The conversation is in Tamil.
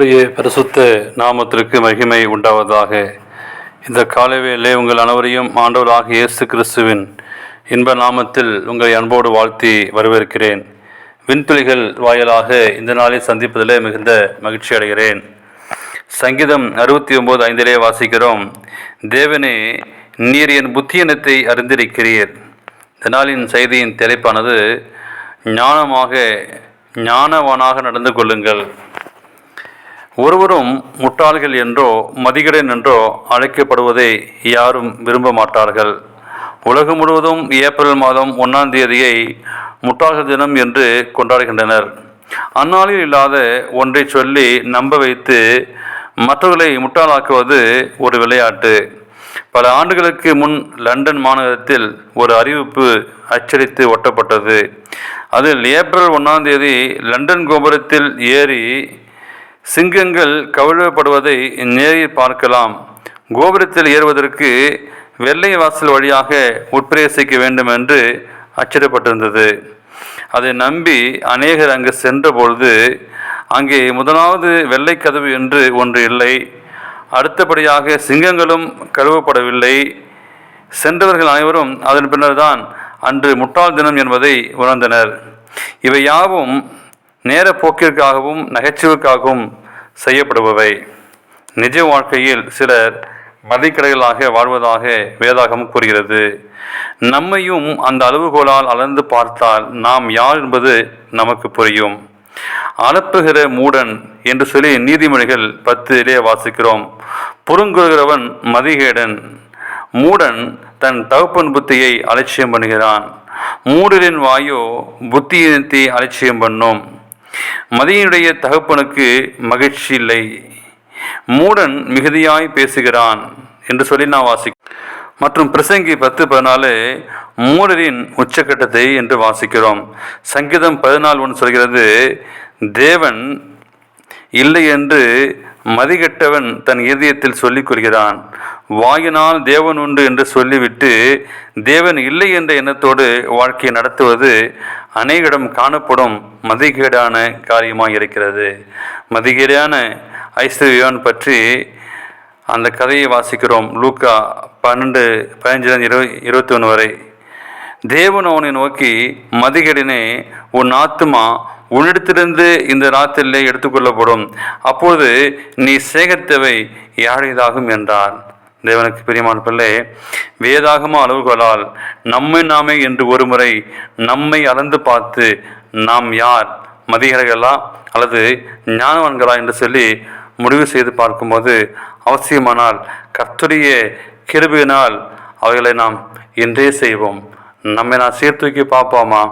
கர்த்தருடைய பரிசுத்த நாமத்திற்கு மகிமை உண்டாவதாக. இந்த காலைவேளை உங்கள் அனைவரையும் ஆண்டவராகிய இயேசு கிறிஸ்துவின் இன்ப நாமத்தில் உங்களை அன்போடு வாழ்த்தி வரவேற்கிறேன். விண்துளிகள் வாயிலாக இந்த நாளில் சந்திப்பதிலே மிகுந்த மகிழ்ச்சி அடைகிறேன். சங்கீதம் 69:5 வாசிக்கிறோம், தேவனே நீர் என் புத்தியினத்தை அறிந்திருக்கிறீர். இந்த நாளின் செய்தியின் தலைப்பானது ஞானவானாக நடந்து கொள்ளுங்கள். ஒருவரும் முட்டாள்கள் என்றோ மதிகடன் என்றோ அழைக்கப்படுவதை யாரும் விரும்ப மாட்டார்கள். உலகம் முழுவதும் ஏப்ரல் மாதம் 1ஆம் தேதியை முட்டாள்கள் தினம் என்று கொண்டாடுகின்றனர். அந்நாளில் இல்லாத ஒன்றை சொல்லி நம்ப வைத்து மற்றவர்களை முட்டாளாக்குவது ஒரு விளையாட்டு. பல ஆண்டுகளுக்கு முன் லண்டன் மாநகரத்தில் ஒரு அறிவிப்பு அச்சடித்து ஒட்டப்பட்டது. அதில் ஏப்ரல் 1ஆம் தேதி லண்டன் கோபுரத்தில் ஏறி சிங்கங்கள் கவிழப்படுவதை நேரில் பார்க்கலாம். கோபுரத்தில் ஏறுவதற்கு வெள்ளை வாசல் வழியாக உட்பிரவேசிக்க வேண்டும் என்று அச்சிடப்பட்டிருந்தது. அதை நம்பி அநேகர் அங்கு சென்ற பொழுது அங்கே முதலாவது வெள்ளை கதவு என்று ஒன்று இல்லை. அடுத்தபடியாக சிங்கங்களும் கழுவப்படவில்லை. சென்றவர்கள் அனைவரும் அதன் பின்னர்தான் அன்று முட்டாள் தினம் என்பதை உணர்ந்தனர். இவை யாவும் நேர போக்கிற்காகவும் நகைச்சுவைக்காகவும் செய்யப்படுபவை. நிஜ வாழ்க்கையில் சிலர் மதிக்கடைகளாக வாழ்வதாக வேதாகம் கூறுகிறது. நம்மையும் அந்த அளவுகோலால் அளந்து பார்த்தால் நாம் யார் என்பது நமக்கு புரியும். அனுப்புகிற மூடன் என்று சொல்லி நீதிமொழிகள் 10 வாசிக்கிறோம். புறங்குகிறவன் மதிகேடன், மூடன் தன் தகப்பன் புத்தியை அலட்சியம் பண்ணுகிறான். மூடரின் வாயோ புத்தியினத்தை அலட்சியம் பண்ணும். மதியினுடைய தகப்பனுக்கு மகிழ்ச்சி இல்லை, மூடன் மிகுதியாய் பேசுகிறான் என்று சொல்லி நான் மற்றும் பிரசங்கி 10:14 மூடரின் உச்சக்கட்டத்தை என்று வாசிக்கிறோம். சங்கீதம் 14:1 சொல்கிறது, தேவன் இல்லை என்று மதிகெட்டவன் தன் இதயத்தில் சொல்லிக் கொள்கிறான். வாயினால் தேவன் உண்டு என்று சொல்லிவிட்டு தேவன் இல்லை என்ற எண்ணத்தோடு வாழ்க்கையை நடத்துவது அநேகரிடம் காணப்படும் மதிகேடான காரியமாக இருக்கிறது. மதிகேடான ஐஸ்வர்யான் பற்றி அந்த கதையை வாசிக்கிறோம். லூக்கா 12:15-21 வரை. தேவன் அவனை நோக்கி, மதிகேடனே, உன் ஆத்துமா உன்னிடத்திலிருந்து இந்த ராத்திரிலே எடுத்துக்கொள்ளப்படும், அப்போது நீ சேகரித்தவை யாழையதாகும் என்றார். தேவனுக்கு பிரியமான பிள்ளை, வேதாகம அளவுகளால் நம்மை நாமே என்று ஒரு முறை நம்மை அளந்து பார்த்து நாம் யார், மதிகர்களா அல்லது ஞானவான்களா என்று சொல்லி முடிவு செய்து பார்க்கும்போது அவசியமானால் கர்த்தருடைய கிருபையினால் அவைகளை நாம் இன்றே செய்வோம். நம்மை நான் சீர்தூக்கி பார்ப்போமா?